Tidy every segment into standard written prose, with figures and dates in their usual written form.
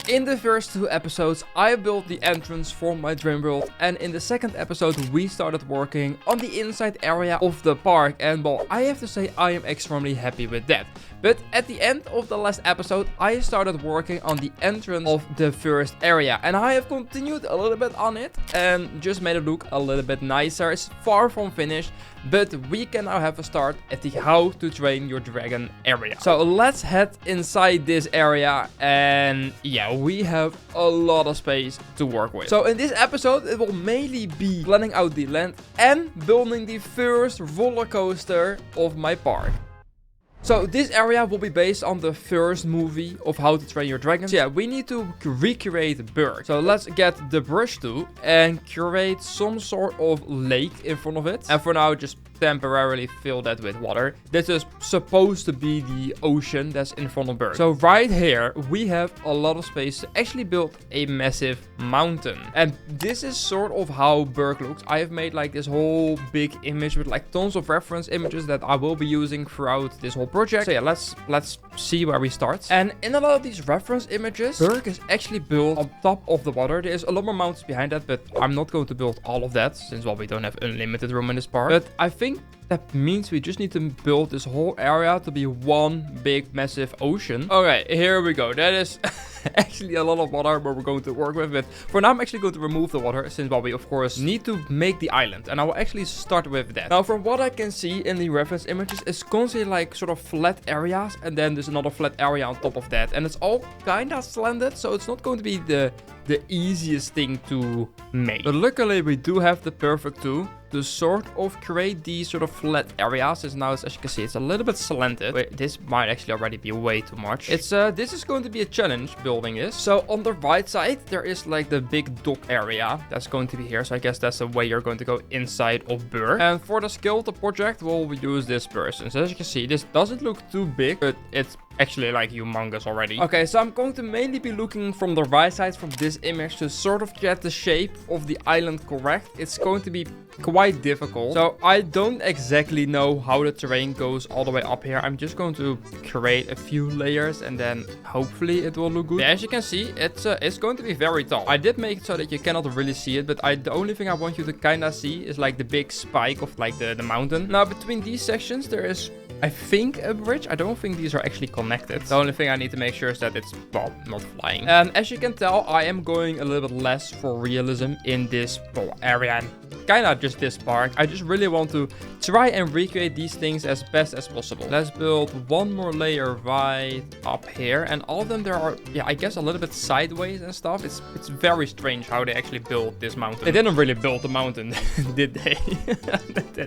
In the first 2 episodes, I built the entrance for my dream world, and in the second episode, we started working on the inside area of the park, and well, I have to say I am extremely happy with that. But at the end of the last episode, I started working on the entrance of the first area, and I have continued a little bit on it and just made it look a little bit nicer. It's far from finished, but we can now have a start at the how to train your dragon area. So let's head inside this area, and yeah, we have a lot of space to work with. So in this episode, it will mainly be planning out the land and building the first roller coaster of my park. So this area will be based on the first movie of How to Train Your Dragon. So yeah, we need to recreate Berk. So let's get the brush tool and create some sort of lake in front of it. And for now, just temporarily fill that with water. This is supposed to be the ocean that's in front of Berk. So right here, we have a lot of space to actually build a massive mountain. And this is sort of how Berk looks. I have made like this whole big image with like tons of reference images that I will be using throughout this whole project. So yeah, let's see where we start. And in a lot of these reference images, Berk is actually built on top of the water. There's a lot more mountains behind that, but I'm not going to build all of that since, well, we don't have unlimited room in this park. But I think that means we just need to build this whole area to be one big massive ocean. Okay, here we go. That is actually a lot of water where we're going to work with. But for now, I'm actually going to remove the water since, well, we of course need to make the island. And I will actually start with that. Now, from what I can see in the reference images, it's constantly like sort of flat areas. And then there's another flat area on top of that. And it's all kind of slanted. So it's not going to be the easiest thing to make. But luckily, we do have the perfect tool to sort of create these sort of flat areas. As now, as you can see, it's a little bit slanted. Wait, this might actually already be way too much. It's this is going to be a challenge building this. So on the right side, there is like the big dock area that's going to be here. So I guess that's the way you're going to go inside of Berk. And for the scale of the project, we'll use this person. So as you can see, this doesn't look too big, but it's actually like humongous already. Okay, so I'm going to mainly be looking from the right side from this image to sort of get the shape of the island correct. It's going to be quite difficult. So I don't exactly know how the terrain goes all the way up here. I'm just going to create a few layers and then hopefully it will look good. Yeah, as you can see, it's going to be very tall. I did make it so that you cannot really see it, but the only thing I want you to kind of see is like the big spike of like the mountain. Now between these sections there is, I think, a bridge. I don't think these are actually connected. The only thing I need to make sure is that it's, well, not flying. And as you can tell, I am going a little bit less for realism in this, well, area. Kind of just this park. I just really want to try and recreate these things as best as possible. Let's build one more layer right up here. And all of them, there are, yeah, I guess a little bit sideways and stuff. It's very strange how they actually built this mountain. They didn't really build the mountain, did they?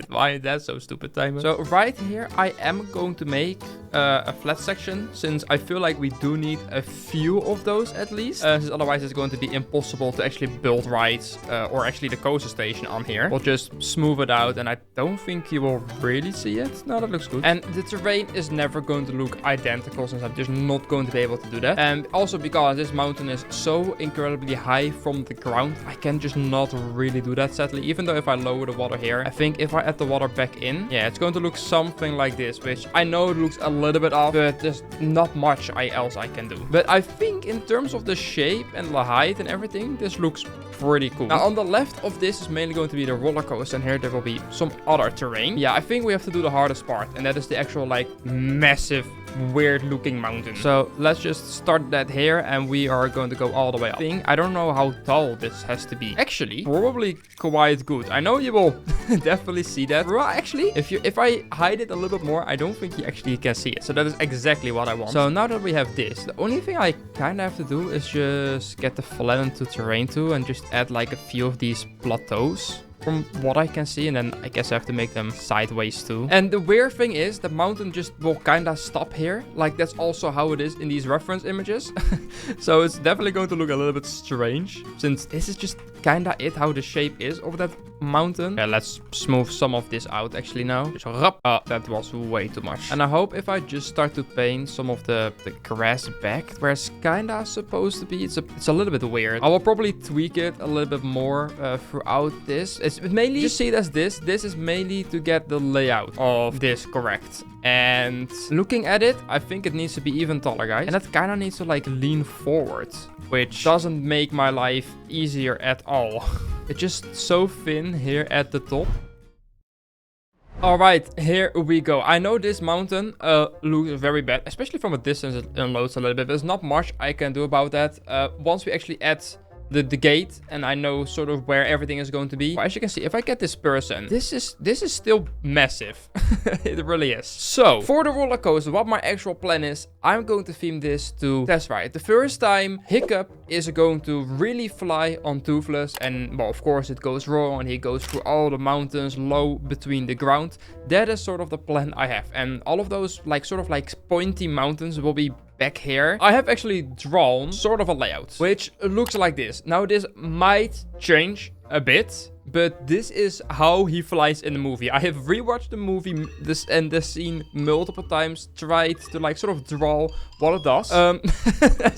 Why is that so stupid, Timer? So right here, I am going to make a flat section, since I feel like we do need a few of those at least. Since otherwise it's going to be impossible to actually build rides or actually the coaster station on here. We'll just smooth it out, and I don't think you will really see it. No, that looks good. And the terrain is never going to look identical, since I'm just not going to be able to do that. And also because this mountain is so incredibly high from the ground, I can just not really do that, sadly. Even though if I lower the water here, I think if I add the water back in, yeah, it's going to look something like this, which I know it looks a little bit off, but there's not much else I can do. But I think in terms of the shape and the height and everything, this looks pretty cool. Now on the left of this is mainly going to be the roller coaster, and here there will be some other terrain. Yeah, I think we have to do the hardest part, and that is the actual like massive weird looking mountain. So let's just start that here, and we are going to go all the way up. I don't know how tall this has to be. Actually, probably quite good. I know you will definitely see that. Well, actually, if I hide it a little bit more, I don't think you actually can see it. So that is exactly what I want. So now that we have this, the only thing I kind of have to do is just get the flatten to terrain tool and just add like a few of these plateaus. from what I can see. And then I guess I have to make them sideways too. And the weird thing is the mountain just will kind of stop here. Like that's also how it is in these reference images. So it's definitely going to look a little bit strange, since this is just kind of it, how the shape is of that mountain. Yeah, let's smooth some of this out actually now. Just that was way too much. And I hope if I just start to paint some of the grass back where it's kind of supposed to be, it's a little bit weird. I will probably tweak it a little bit more throughout this. It's mainly, just see it as this. This is mainly to get the layout of this correct. And looking at it, I think it needs to be even taller, guys. And that kind of needs to like lean forward, which doesn't make my life easier at all. It's just so thin here at the top. Alright, here we go. I know this mountain looks very bad, especially from a distance. It unloads a little bit. There's not much I can do about that. Once we actually add the gate, and I know sort of where everything is going to be. As you can see, if I get this person, this is still massive. It really is. So for the roller coaster, what my actual plan is, I'm going to theme this to test ride. The first time, Hiccup is going to really fly on Toothless, and well, of course it goes wrong and he goes through all the mountains low between the ground. That is sort of the plan I have, and all of those like sort of like pointy mountains will be back here. I have actually drawn sort of a layout, which looks like this. Now this might change a bit, but this is how he flies in the movie. I have rewatched the movie and the scene multiple times, tried to like sort of draw what it does.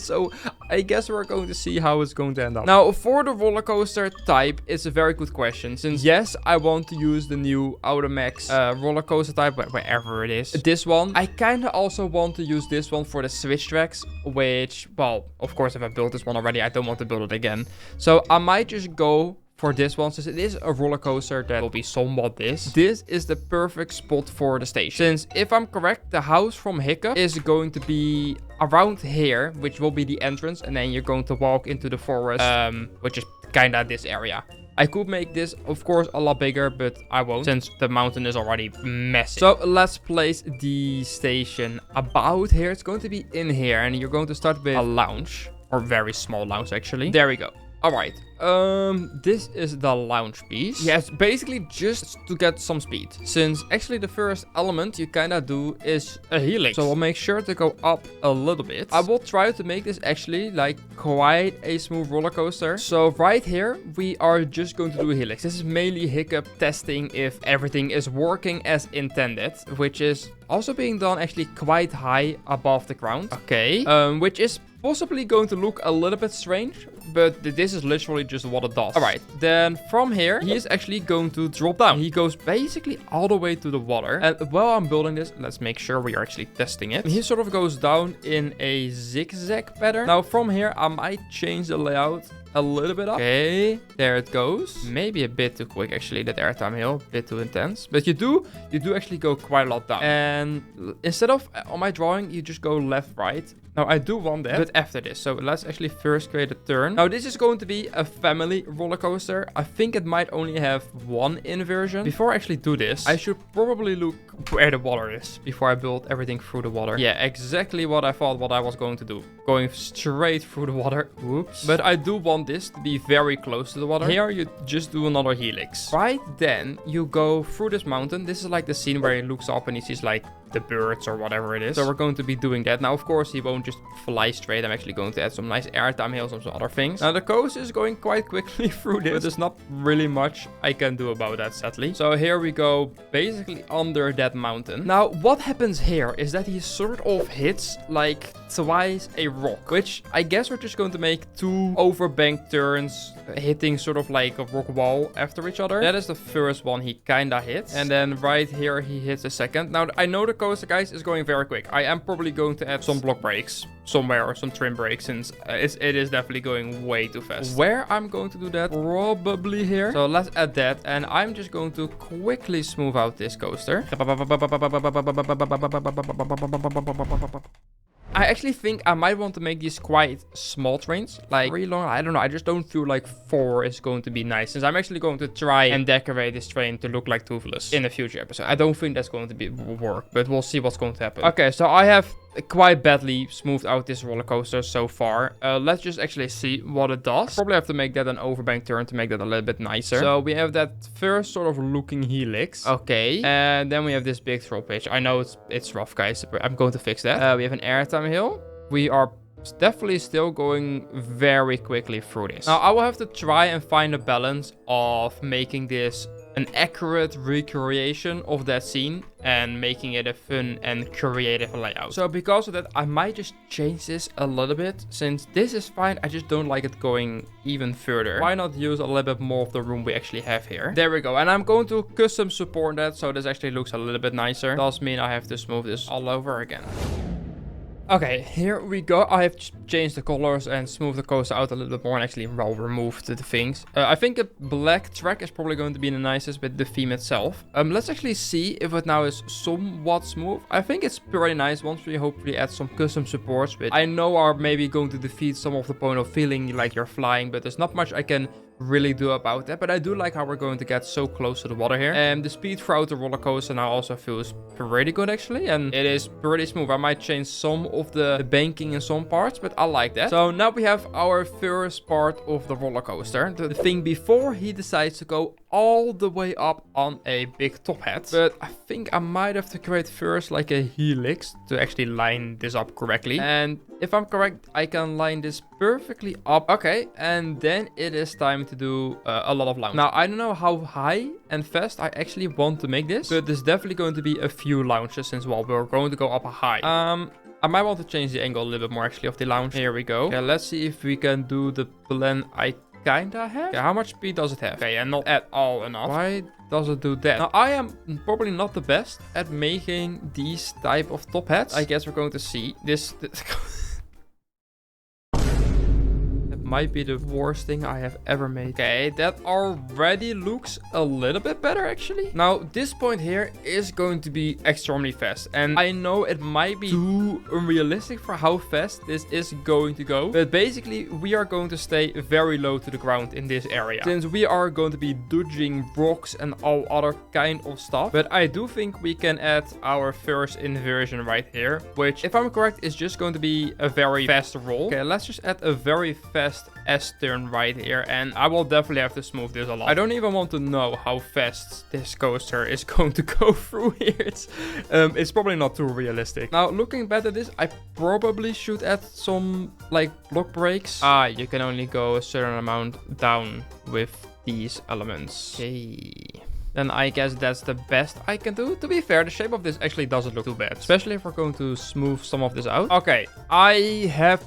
So I guess we're going to see how it's going to end up. Now for the roller coaster type, it's a very good question, since yes, I want to use the new Automax roller coaster type, wherever it is. This one, I kind of also want to use this one for the switch tracks, which, well, of course, if I built this one already, I don't want to build it again. So I might just go for this one, since it is a roller coaster that will be somewhat this. This is the perfect spot for the station. Since if I'm correct, the house from Hiccup is going to be around here, which will be the entrance, and then you're going to walk into the forest, which is kind of this area. I could make this, of course, a lot bigger, but I won't, since the mountain is already massive. So let's place the station about here. It's going to be in here, and you're going to start with a lounge, or very small lounge actually. There we go. Alright, this is the launch piece. Yes, basically just to get some speed. Since actually the first element you kind of do is a helix. So we'll make sure to go up a little bit. I will try to make this actually like quite a smooth roller coaster. So right here, we are just going to do a helix. This is mainly Hiccup testing if everything is working as intended, which is also being done actually quite high above the ground. Okay, which is possibly going to look a little bit strange, but this is literally just what it does. All right, then from here, he is actually going to drop down. He goes basically all the way to the water. And while I'm building this, let's make sure we are actually testing it. He sort of goes down in a zigzag pattern. Now from here, I might change the layout a little bit up. Okay, there it goes. Maybe a bit too quick, actually, that airtime hill. A bit too intense. But you do actually go quite a lot down. And instead of on my drawing, you just go left, right. Now, I do want that, but after this. So let's actually first create a turn. Now, this is going to be a family roller coaster. I think it might only have one inversion. Before I actually do this, I should probably look where the water is before I build everything through the water. Yeah, exactly what I thought what I was going to do. Going straight through the water. Whoops. But I do want this to be very close to the water. Here, you just do another helix. Right then, you go through this mountain. This is like the scene where he looks up and he sees like the birds or whatever it is. So we're going to be doing that. Now, of course, he won't just fly straight. I'm actually going to add some nice airtime hills and some other things. Now, the coast is going quite quickly through this, but there's not really much I can do about that, sadly. So here we go, basically under that mountain. Now, what happens here is that he sort of hits like twice a rock, which I guess we're just going to make two overbank turns, hitting sort of like a rock wall after each other. That is the first one he kind of hits. And then right here, he hits the second. Now, I know the coaster, guys, is going very quick. I am probably going to add some block brakes somewhere, or some trim brakes, since it is definitely going way too fast. Where I'm going to do that, probably here. So let's add that, and I'm just going to quickly smooth out this coaster. I actually think I might want to make these quite small trains, like really long. I don't know. I just don't feel like 4 is going to be nice, since I'm actually going to try and decorate this train to look like Toothless in a future episode. I don't think that's going to work, but we'll see what's going to happen. Okay, so I have quite badly smoothed out this roller coaster so far. Let's just actually see what it does. Probably have to make that an overbank turn to make that a little bit nicer. So we have that first sort of looking helix. Okay, and then we have this big throw pitch. I know it's rough, guys, but I'm going to fix that. We have an airtime hill. We are definitely still going very quickly through this. Now, I will have to try and find a balance of making this an accurate recreation of that scene and making it a fun and creative layout. So because of that, I might just change this a little bit. Since this is fine, I just don't like it going even further. Why not use a little bit more of the room we actually have here? There we go. And I'm going to custom support that, so this actually looks a little bit nicer. Does mean I have to smooth this all over again. Okay, here we go. I have changed the colors and smoothed the coaster out a little bit more and actually removed the things. I think a black track is probably going to be the nicest with the theme itself. Let's actually see if it now is somewhat smooth. I think it's pretty nice once we hopefully add some custom supports, which I know are maybe going to defeat some of the point of feeling like you're flying, but there's not much I can really do about that. But I do like how we're going to get so close to the water here. And the speed throughout the roller coaster now also feels pretty good actually, and it is pretty smooth. I might change some of the banking in some parts, but I like that. So now we have our first part of the roller coaster, the thing before he decides to go all the way up on a big top hat. But I think I might have to create first like a helix to actually line this up correctly. And if I'm correct, I can line this perfectly up. Okay, and then it is time to do a lot of launch. Now, I don't know how high and fast I actually want to make this, but there's definitely going to be a few launches since, well, we're going to go up high. I might want to change the angle a little bit more actually of the launch. Here we go. Okay, let's see if we can do the plan I kinda have. Okay, how much speed does it have? Okay, and not at all enough. Why does it do that? Now, I am probably not the best at making these type of top hats. I guess we're going to see this might be the worst thing I have ever made. Okay, that already looks a little bit better actually. Now, this point here is going to be extremely fast. And I know it might be too unrealistic for how fast this is going to go. But basically, we are going to stay very low to the ground in this area, since we are going to be dodging rocks and all other kind of stuff. But I do think we can add our first inversion right here, which, if I'm correct, is just going to be a very fast roll. Okay, let's just add a very fast S-turn right here, and I will definitely have to smooth this a lot. I don't even want to know how fast this coaster is going to go through here. It's probably not too realistic. Now, looking back at this, I probably should add some like block brakes. You can only go a certain amount down with these elements. Okay. Then I guess that's the best I can do. To be fair, the shape of this actually doesn't look too bad, especially if we're going to smooth some of this out. Okay, I have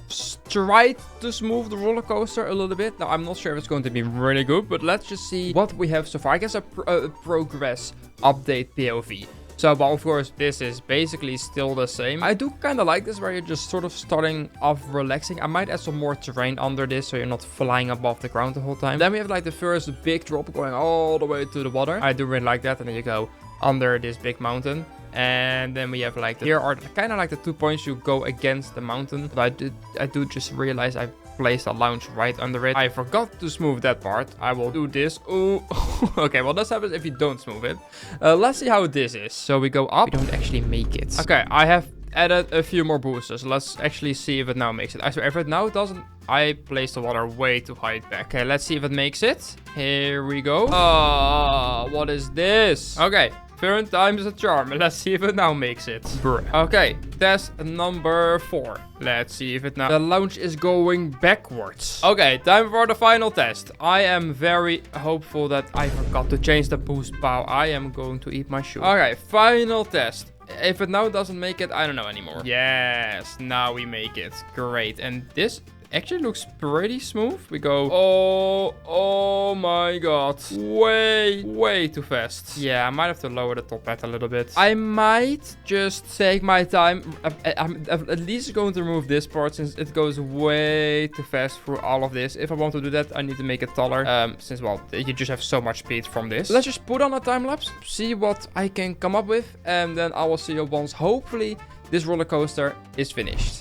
tried to smooth the roller coaster a little bit. Now, I'm not sure if it's going to be really good, but let's just see what we have so far. I guess a progress update POV. So, well, of course, this is basically still the same. I do kind of like this, where you're just sort of starting off relaxing. I might add some more terrain under this, so you're not flying above the ground the whole time. Then we have like the first big drop going all the way to the water. I do really like that. And then you go under this big mountain. And then we have like, here are kind of like the 2 points you go against the mountain. But I do just realize I placed a launch right under it. I forgot to smooth that part. I will do this. Oh, okay. Well, this happens if you don't smooth it. Let's see how this is. So we go up. We don't actually make it. Okay, I have added a few more boosters. Let's actually see if it now makes it. I swear, if it now doesn't, I placed the water way too high back. Okay, let's see if it makes it. Here we go. Oh, what is this? Okay. Third time's a charm. Let's see if it now makes it. Bruh. Okay, test number 4. Let's see if it now... The launch is going backwards. Okay, time for the final test. I am very hopeful that I forgot to change the boost bow. I am going to eat my shoe. Okay, final test. If it now doesn't make it, I don't know anymore. Yes, now we make it. Great. And this actually looks pretty smooth. We go, oh my god, way too fast. Yeah, I might have to lower the top hat a little bit. I might just take my time. I'm at least going to remove this part, since it goes way too fast through all of this. If I want to do that, I need to make it taller, since, well, you just have so much speed from this. Let's just put on a time lapse, see what I can come up with, and then I will see you once hopefully this roller coaster is finished.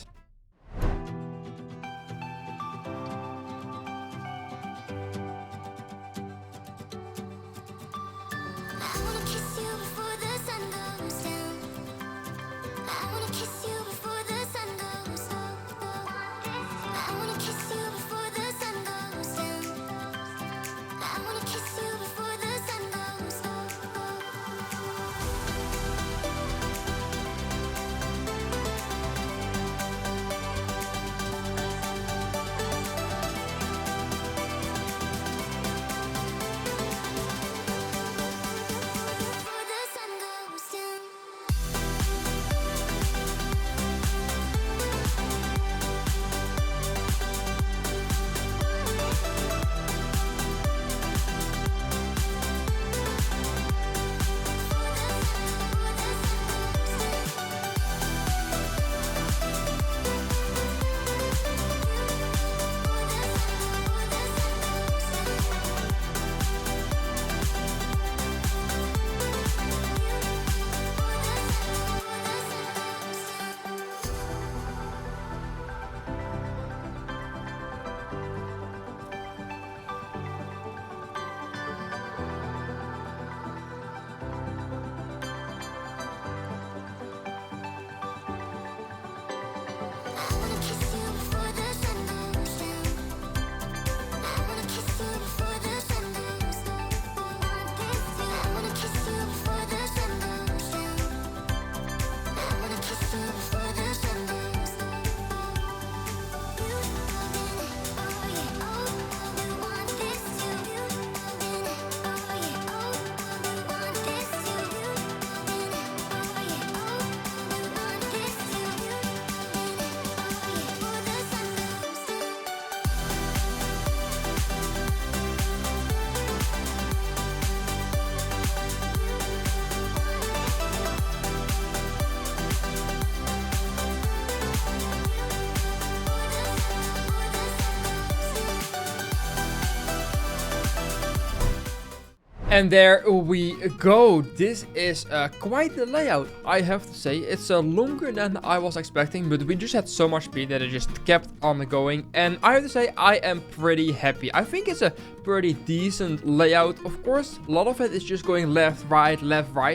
And there we go. This is quite the layout, I have to say. It's longer than I was expecting, but we just had so much speed that it just kept on going. And I have to say, I am pretty happy. I think it's a pretty decent layout. Of course, a lot of it is just going left, right,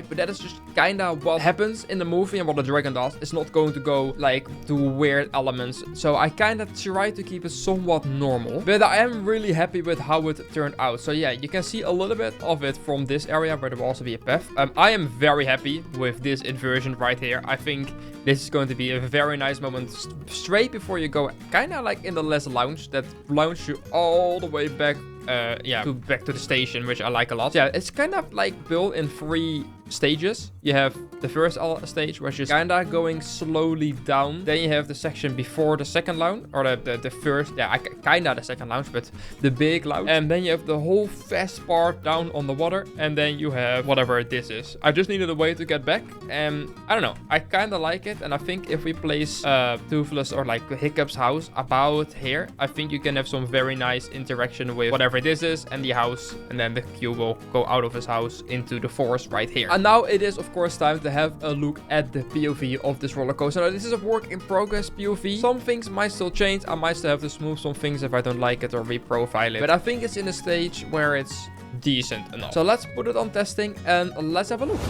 but that is just kind of what happens in the movie and what the dragon does. It's not going to go like to weird elements. So I kind of try to keep it somewhat normal, but I am really happy with how it turned out. So yeah, you can see a little bit of it from this area where there will also be a path. I am very happy with this inversion right here. I think this is going to be a very nice moment straight before you go, kind of like in the last lounge that launch you all the way back back to the station, which I like a lot. Yeah, it's kind of like built in 3 stages. You have the first stage, which is kind of going slowly down. Then you have the section before the second lounge, or the first, kind of the second lounge, but the big lounge. And then you have the whole fast part down on the water. And then you have whatever this is. I just needed a way to get back. And I don't know, I kind of like it. And I think if we place Toothless or like Hiccup's house about here, I think you can have some very nice interaction with whatever this is and the house. And then the cube will go out of his house into the forest right here. And now it is, of course, time to have a look at the POV of this roller coaster. Now, this is a work in progress POV. Some things might still change. I might still have to smooth some things if I don't like it or reprofile it. But I think it's in a stage where it's decent enough. So let's put it on testing and let's have a look.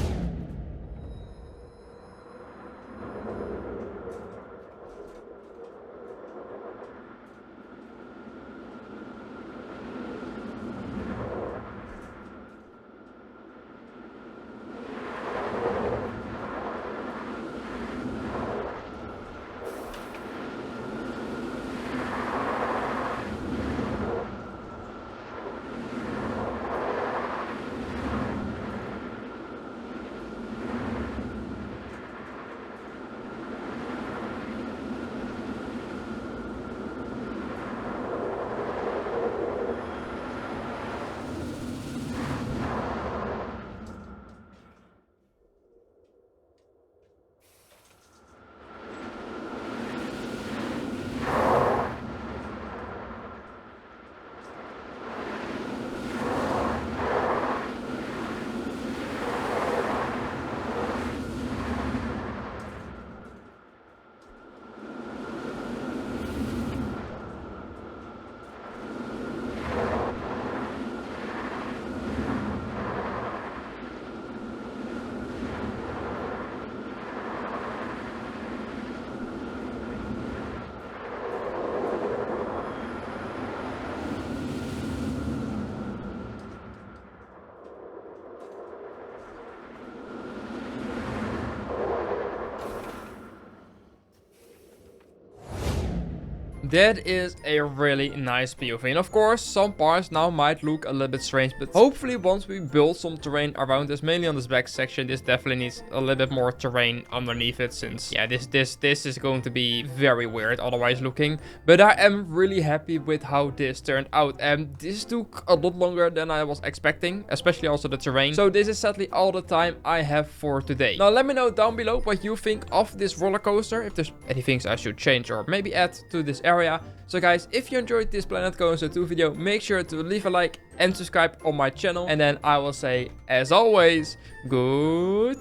That is a really nice POV. And of course, some parts now might look a little bit strange, but hopefully once we build some terrain around this, mainly on this back section, this definitely needs a little bit more terrain underneath it, since yeah, this is going to be very weird otherwise looking. But I am really happy with how this turned out, and this took a lot longer than I was expecting, especially also the terrain. So this is sadly all the time I have for today. Now let me know down below what you think of this roller coaster, if there's any things I should change or maybe add to this area. So guys, if you enjoyed this Planet Coaster 2 video, make sure to leave a like and subscribe on my channel. And then I will say, as always, goodbye.